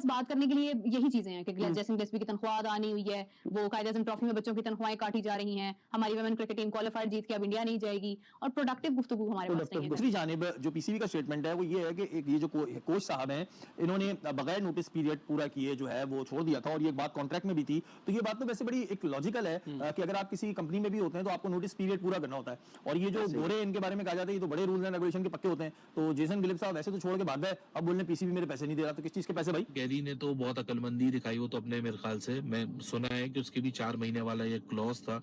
बात करने के लिए यही चीजें हैं कि जैसन गिलेस्पी की तनख्वाह आनी हुई है, वो कायदे आज़म ट्रॉफी में बच्चों की तनख्वाहें काटी जा रही हैं, हमारी वुमेन क्रिकेट टीम क्वालिफायर जीत के अब इंडिया नहीं जाएगी और प्रोडक्टिव गुफ्तगू हमारे पास नहीं है। दूसरी जानिब जो पीसीबी का स्टेटमेंट है वो ये है कि एक ये जो कोच साहब हैं इन्होंने बगैर नोटिस पीरियड पूरा किए जो है वो छोड़ दिया था और ये बात कॉन्ट्रैक्ट में भी थी। तो ये बात तो वैसे बड़ी एक लॉजिकल है कि अगर आप किसी कंपनी में भी होते हैं तो आपको नोटिस पीरियड पूरा करना होता है। और ये जो गोरे इनके बारे में कहा जाता है ये तो बड़े रूल्स एंड रेगुलेशन के पक्के होते हैं। तो जेसन गिलिप साहब वैसे तो छोड़ के भाग गए, अब बोलने पीसीबी मेरे पैसे नहीं दे रहा, तो किस चीज के पैसे भाई? गैरी ने तो बहुत अकलमंदी दिखाई, वो तो अपने मेरे ख्याल से मैं सुना है कि उसके भी 4 महीने वाला ये क्लॉज था,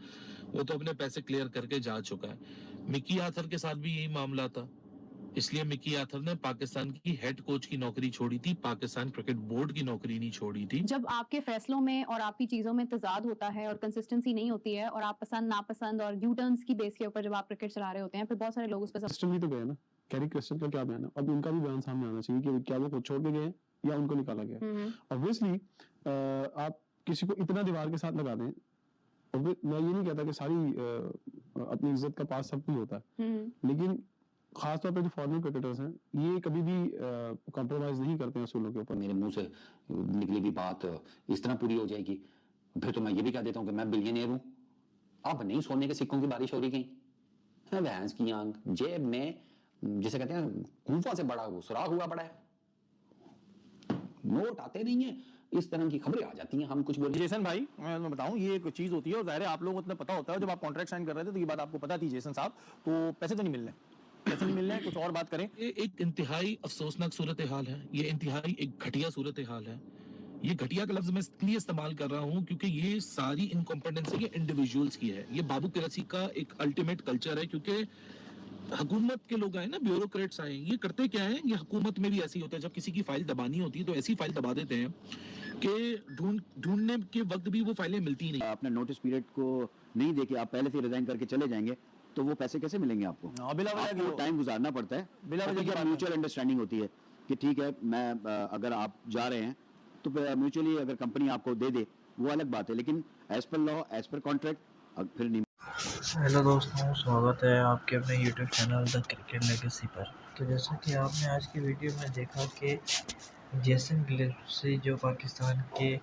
वो तो अपने पैसे क्लियर करके जा चुका है। मिकी आथर के साथ भी यही मामला था, इसलिए मिकी आथर ने पाकिस्तान की हेड कोच की नौकरी छोड़ी थी, पाकिस्तान क्रिकेट बोर्ड की नौकरी नहीं छोड़ी थी। जब आपके फैसलों में और आपकी चीजों में तजाद होता है और कंसिस्टेंसी नहीं होती है और आप पसंद नापसंद और यू टर्न्स की बेस के ऊपर जब आप क्रिकेट चला रहे होते हैं, फिर बहुत सारे लोग उस पर सिस्टम ही तो गए ना। कैरी क्रिस्टल का क्या बयान है? अब उनका भी बयान सामने आना चाहिए कि क्या वो खुद छोड़ के गए या उनको निकाला गया। ऑब्वियसली आप किसी को इतना दीवार के साथ लगा दें, मैं ये नहीं कहता कि सारी अपनी इज्जत का पास सब कुछ होता है, लेकिन खासतौर पर जो फॉरेन क्रिकेटर्स हैं ये कभी भी कॉम्प्रोमाइज नहीं करते हैं उसूलों के ऊपर। मेरे मुंह से निकलेगी बात इस तरह पूरी हो जाएगी, फिर तो मैं ये भी कह देता हूँ कि मैं बिलियनियर हूँ। अब नहीं सोने के सिक्कों की बारिश हो रही कहीं, भैंस की आंख जेब में, जिसे कहते हैं कूफा से बड़ा सुराख हुआ पड़ा है, नोट आते नहीं है, इस तरह की खबरें आ जाती हैं। हम कुछ बोले जेसन भाई मैं बताऊं ये एक चीज होती है और जाहिर है आप लोगों को इतना पता होता है, जब आप कॉन्ट्रैक्ट साइन कर रहे थे तो ये बात आपको पता थी जेसन साहब, तो पैसे तो नहीं मिलने, पैसे नहीं मिलने, कुछ और बात करें। ये एक इंतहाई अफसोसनाक सूरत हाल है, ये इंतहाई एक घटिया सूरत हाल है। ये घटिया का लफ्ज मैं इसलिए इस्तेमाल कर रहा हूँ क्योंकि ये सारी इनकॉम्पिटेंसी ये इंडिविजुअल्स की है। ये बाबू किरसी का एक अल्टीमेट कल्चर है, क्योंकि हुकूमत के लोग आए ना, ब्यूरोक्रेट्स आए, ये करते क्या है, ये हुकूमत में भी ऐसी होता है, जब किसी की फाइल दबानी होती है तो ऐसी फाइल दबा देते हैं कि ढूंढने के वक्त भी वो फाइलें मिलती नहीं। अपना नोटिस पीरियड को नहीं देके आप पहले से रिजाइन करके चले जाएंगे तो वो पैसे कैसे मिलेंगे आपको? आपको टाइम गुजारना पड़ता है, बिला वजह की म्यूचुअल अंडरस्टैंडिंग होती है कि ठीक है मैं अगर आप जा रहे हैं तो म्यूचुअली अगर कंपनी आपको दे दे वो अलग बात है, लेकिन as per law as per contract फिर नहीं। हेलो दोस्तों, स्वागत है आपके अपने YouTube channel the cricket legacy पर। तो जैसा कि आपने आज की वीडियो में देखा कि जेसन गिलेस्पी जो पाकिस्तान के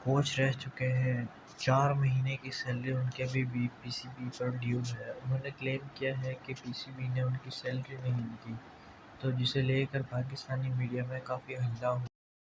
कोच रह चुके हैं, 4 महीने की सैलरी उनके अभी भी पीसीबी पर ड्यू है। उन्होंने क्लेम किया है कि पीसीबी ने उनकी सैलरी नहीं दी, तो जिसे लेकर पाकिस्तानी मीडिया में काफ़ी हल्ला हुआ।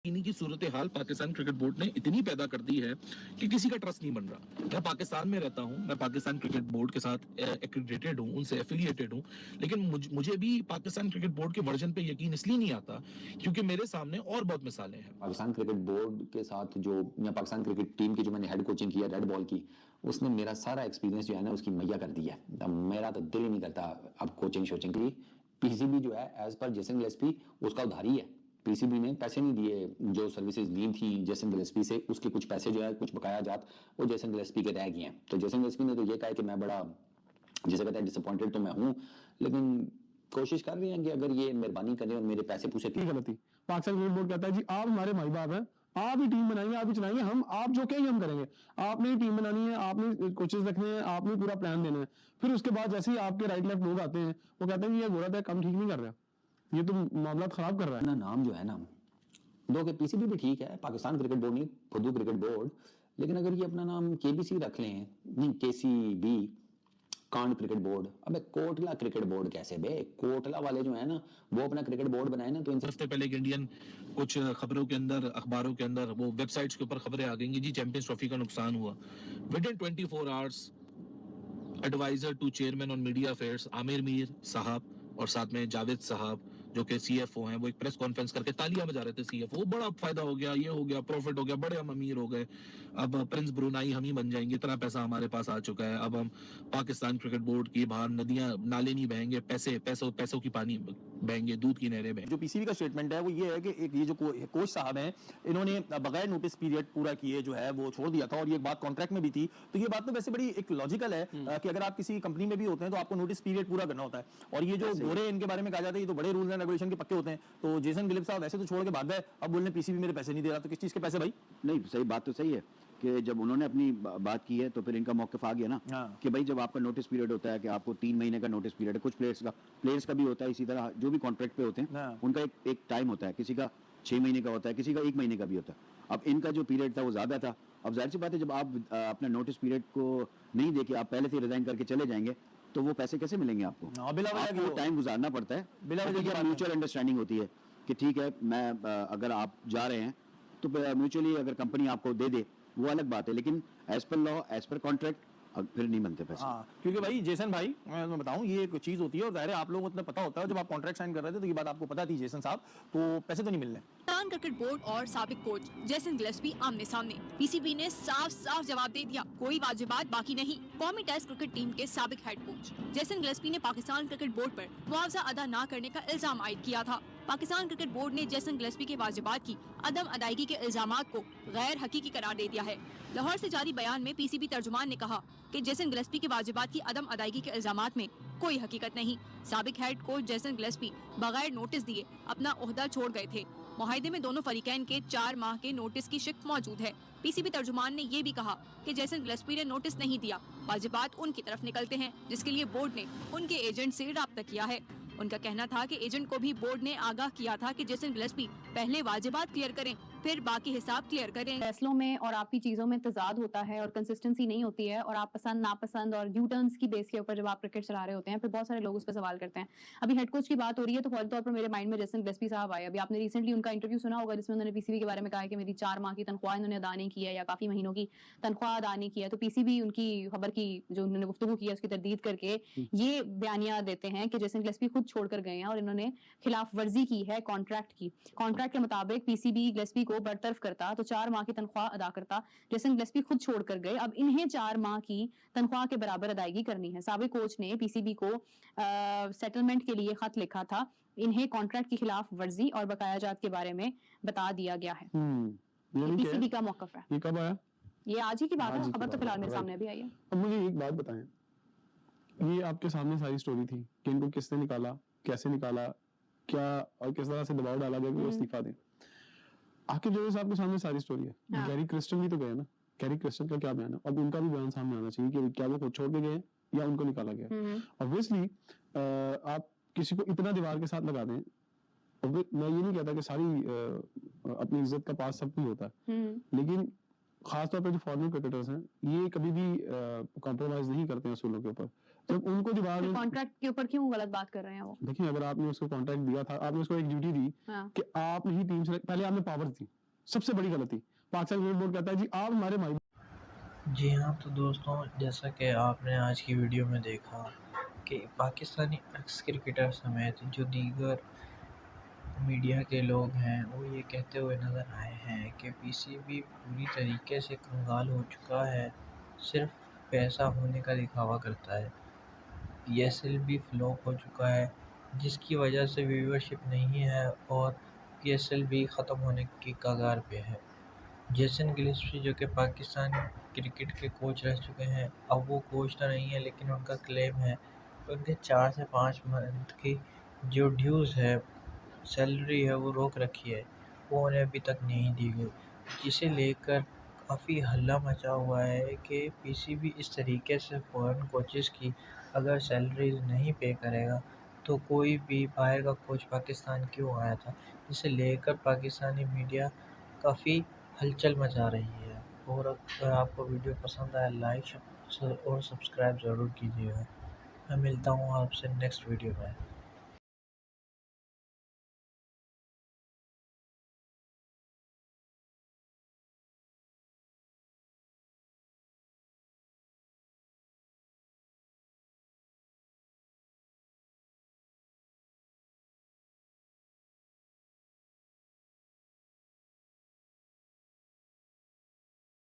इन्हीं की सूरत हाल पाकिस्तान क्रिकेट बोर्ड ने इतनी पैदा कर दी है कि किसी का ट्रस्ट नहीं बन रहा। मैं पाकिस्तान में रहता हूं, मैं पाकिस्तान क्रिकेट बोर्ड के साथ एक्रेडिटेड हूं, उनसे एफिलिएटेड हूं, लेकिन मुझे भी पाकिस्तान क्रिकेट बोर्ड के वर्जन पे यकीन इसलिए नहीं आता क्योंकि मेरे सामने और बहुत मिसालें हैं। पाकिस्तान क्रिकेट बोर्ड के साथ जो या पाकिस्तान क्रिकेट टीम की जो मैंने हेड कोचिंग की है रेड बॉल की, उसने मेरा सारा एक्सपीरियंस जो है ना उसकी मैया कर दी है। मेरा तो दिल ही नहीं करता अब कोचिंग शोचिंग की। पीसीबी जो है एज पर जेसन गिलेस्पी उसका उधारी है, पीसीबी ने पैसे नहीं दिए जो सर्विसेज दी थी जेसन गिलेस्पी से, उसके कुछ पैसे जो है कुछ बकाया जात वो जेसन गिलेस्पी के रह गए हैं। तो जेसन गिलेस्पी ने तो ये कहा कि मैं बड़ा जिसे कहते हैं डिसअपॉइंटेड तो मैं हूँ, लेकिन कोशिश कर रहे हैं कि अगर ये मेहरबानी करें और मेरे पैसे पूछे। की गलती पाकिस्तान क्रिकेट बोर्ड कहता है जी आप हमारे माई बाप हैं, आप ही टीम बनाएंगे, आप ही चलाएंगे, हम आप जो कहेंगे हम करेंगे, आपने ही टीम बनानी है, आपने कोचेस रखने हैं, आपने पूरा प्लान देना है। फिर उसके बाद जैसे ही आपके राइट लेफ्ट लोग आते हैं वो कहते हैं ये गोरा था काम ठीक नहीं कर रहा, ये तो मामला खराब कर रहा है ना। नाम जो है ना दो के पीसीबी भी ठीक है, पाकिस्तान क्रिकेट बोर्ड नहीं खुदू क्रिकेट बोर्ड, लेकिन अगर ये अपना नाम केबीसी रख लें, नहीं केसीबी कांड क्रिकेट बोर्ड, अबे कोटला क्रिकेट बोर्ड कैसे बे? कोटला वाले जो है ना वो अपना क्रिकेट बोर्ड बनाए ना। तो इन हफ्ते पहले इंडियन कुछ खबरों के अंदर, अखबारों के अंदर, वो वेबसाइट्स के ऊपर खबरें आ गई जी चैंपियंस ट्रॉफी का नुकसान हुआ। Within 24 hours adviser to chairman on media affairs Aamir Mir साहब और साथ में जावेद साहब जो कि सीएफओ हैं, वो एक प्रेस कॉन्फ्रेंस करके तालियां बजा रहे थे। सीएफओ बड़ा फायदा हो गया, ये हो गया, प्रॉफिट हो गया, बड़े हम अमीर हो गए, अब प्रिंस ब्रुनाई हम ही बन जाएंगे, इतना पैसा हमारे पास आ चुका है, अब हम पाकिस्तान क्रिकेट बोर्ड की बाहर नदियां नाले नहीं बहेंगे, पैसों की पानी बहेंगे, दूध की नहरें बहेंगे। जो पीसीबी का स्टेटमेंट है वो ये है कि एक ये जो कोच साहब हैं इन्होंने बगैर नोटिस पीरियड पूरा किए जो है वो छोड़ दिया था और ये बात कॉन्ट्रैक्ट में भी थी। तो ये बात तो वैसे बड़ी एक लॉजिकल है कि अगर आप किसी कंपनी में भी होते हैं तो आपको नोटिस पीरियड पूरा करना होता है। और ये जो गोरे इनके बारे में कहा जाता है ये तो बड़े रूल्स एंड रेगुलेशन के पक्के होते हैं। तो जेसन गिलिप साहब वैसे तो छोड़ के भाग गए, अब बोलने पीसीबी मेरे पैसे नहीं दे रहा, तो किस चीज के पैसे भाई? नहीं, सही बात तो सही है कि जब उन्होंने अपनी बात की है तो फिर इनका मौक़िफ़ आ गया ना। कि भाई जब आपका नोटिस पीरियड होता है कि आपको 3 महीने का नोटिस पीरियड है, कुछ प्लेयर्स का भी होता है, इसी तरह जो भी कॉन्ट्रैक्ट पे होते हैं उनका एक टाइम होता है, किसी का 6 महीने का होता है, किसी का 1 महीने का भी होता है। अब इनका जो पीरियड था वो ज़्यादा था। अब जाहिर सी बात है, जब आप अपना नोटिस पीरियड को नहीं देके आप पहले से रिज़ाइन करके चले जाएंगे तो वो पैसे कैसे मिलेंगे आपको? हाँ, बिला वजह की आपको वो- टाइम गुजारना पड़ता है। बिला वजह की बात है। म्यूचुअल अंडरस्टैंडिंग होती है कि ठीक है, मैं अगर आप जा रहे हैं तो म्यूचुअली अगर कंपनी आपको दे दे वो अलग बात है, लेकिन as per law, as per contract फिर नहीं बनते पैसे। हाँ, क्योंकि भाई जेसन भाई, मैं बताऊं, ये एक चीज होती है और जाहिर है आप लोगों को इतना पता होता है, जब आप कॉन्ट्रैक्ट साइन कर रहे थे तो ये बात आपको पता थी जेसन साहब, तो पैसे तो नहीं मिलने। पाकिस्तान क्रिकेट बोर्ड और साबिक कोच जेसन गिलेस्पी आमने सामने। पीसीबी ने साफ साफ जवाब दे दिया, कोई वाजिबात बाकी नहीं। कौमी टेस्ट क्रिकेट टीम के साबिक हेड कोच जेसन गिलेस्पी ने पाकिस्तान क्रिकेट बोर्ड पर मुआवजा अदा न करने का इल्जाम आयद किया था। पाकिस्तान क्रिकेट बोर्ड ने जेसन गिलेस्पी के वाजिबात की अदम अदायगी के इल्जामात को गैर हकीकी करार दे दिया है। लाहौर से जारी बयान में पीसीबी तर्जुमान ने कहा कि जेसन गिलेस्पी के वाजिबात की अदम अदायगी के इल्जामात में कोई हकीकत नहीं। साबिक हेड कोच जेसन गिलेस्पी बगैर नोटिस दिए अपना ओहदा छोड़ गए थे। मुआहदे में दोनों फरीकैन के 4 माह के नोटिस की शिक मौजूद है। पीसीबी तर्जुमान ने ये भी कहा कि जेसन गिलेस्पी ने नोटिस नहीं दिया, वाजिबात उनकी तरफ निकलते हैं, जिसके लिए बोर्ड ने उनके एजेंट से राब्ता किया है। उनका कहना था कि एजेंट को भी बोर्ड ने आगाह किया था कि जेसन गिलेस्पी पहले वाजिबात क्लियर करें, फिर बाकी हिसाब क्लियर करें। फैसलों में और आपकी चीजों में तजाद होता है और कंसिस्टेंसी नहीं होती है, और आप पसंद नापसंद और यू टर्न्स की बेस के ऊपर जब आप क्रिकेट चला रहे होते हैं, फिर बहुत सारे लोग उस पर सवाल करते हैं। अभी हेड कोच की बात हो रही है तो फौरी तौर पर मेरे माइंड में जेसन गिलेस्पी साहब आए। अभी आपने रिसेंटली उनका इंटरव्यू सुना होगा जिसमें उन्होंने पीसीबी के बारे में कहा है कि मेरी 4 माह की तनख्वाह इन्होंने अदा नहीं की है या काफी महीनों की तनख्वाह अदा नहीं की है। तो पीसीबी उनकी खबर की जो उन्होंने गुफ्तगू की है उसकी तरदीद करके ये बयानिया देते हैं कि जेसन गिलेस्पी खुद छोड़कर गए हैं और इन्होंने खिलाफ वर्जी की है कॉन्ट्रैक्ट की। कॉन्ट्रैक्ट के मुताबिक पीसीबी गिलेस्पी को बरतरफ करता तो 4 माह की तनख्वाह अदा करता। जेसन गिलेस्पी खुद छोड़कर गए, अब इन्हें 4 माह की तनख्वाह के बराबर अदायगी करनी है। साबिक कोच ने पीसीबी को सेटलमेंट के लिए खत लिखा था। इन्हें कॉन्ट्रैक्ट की खिलाफ वर्जी और बकाया जात के बारे में बता दिया गया है। यानी कि पीसीबी का मौकफ है। ये कब आया? ये आज ही की बात आज है, ही की खबर तो बात फिलहाल है, मेरे right. सामने भी आई है। अब मुझे एक बात बताएं, ये आपके सामने सारी स्टोरी थी कि इनको किसने निकाला, कैसे निकाला, क्या और किस तरह से दबाव डाला गया कि वो इस्तीफा दें। आकिब जवेद साहब के सामने सारी स्टोरी है। हाँ। गैरी क्रिस्टन भी तो गए ना, गैरी क्रिस्टन का क्या बयान है? अब उनका भी बयान सामने आना चाहिए कि क्या वो खुद छोड़ के गए या उनको निकाला गया। ऑब्वियसली आप किसी को इतना दीवार के साथ लगा दें, मैं ये नहीं कहता कि सारी अपनी इज्जत का पास सब कुछ होता है, लेकिन खासतौर पर जो फॉरेन क्रिकेटर्स हैं ये कभी भी कॉम्प्रोमाइज नहीं करते हैं असूलों के ऊपर। जब उनको दीवार में कॉन्ट्रैक्ट के ऊपर क्यों गलत बात कर रहे हैं वो? देखिए, अगर आपने उसको कॉन्ट्रैक्ट दिया था, आपने उसको एक ड्यूटी दी हाँ। कि आप ही टीम से पहले आपने पावर्स दी, सबसे बड़ी गलती। पाकिस्तान क्रिकेट बोर्ड कहता है जी आप हमारे माई। जी हाँ, तो दोस्तों जैसा कि आपने आज की वीडियो में देखा कि पाकिस्तानी एक्स क्रिकेटर समेत जो दीगर मीडिया के लोग हैं वो ये कहते हुए नज़र आए हैं कि पीसीबी पूरी तरीके से कंगाल हो चुका है, सिर्फ पैसा होने का दिखावा करता है। पीएसएल भी फ्लॉप हो चुका है जिसकी वजह से व्यूअरशिप नहीं है और पीएसएल भी ख़त्म होने की कगार पे है। जेसन गिलेस्पी जो कि पाकिस्तान क्रिकेट के कोच रह चुके हैं, अब वो कोच तो नहीं है लेकिन उनका क्लेम है उनके 4 से 5 मंथ की जो ड्यूज़ है, सैलरी है, वो रोक रखी है, वो उन्हें अभी तक नहीं दी गई, जिसे लेकर काफ़ी हल्ला मचा हुआ है कि पीसीबी इस तरीके से फॉरेन कोचेस की अगर सैलरीज नहीं पे करेगा तो कोई भी बाहर का कोच पाकिस्तान क्यों आया था, जिसे लेकर पाकिस्तानी मीडिया काफ़ी हलचल मचा रही है। और अगर आपको वीडियो पसंद आया लाइक और सब्सक्राइब ज़रूर कीजिएगा। मैं मिलता हूँ आपसे नेक्स्ट वीडियो में।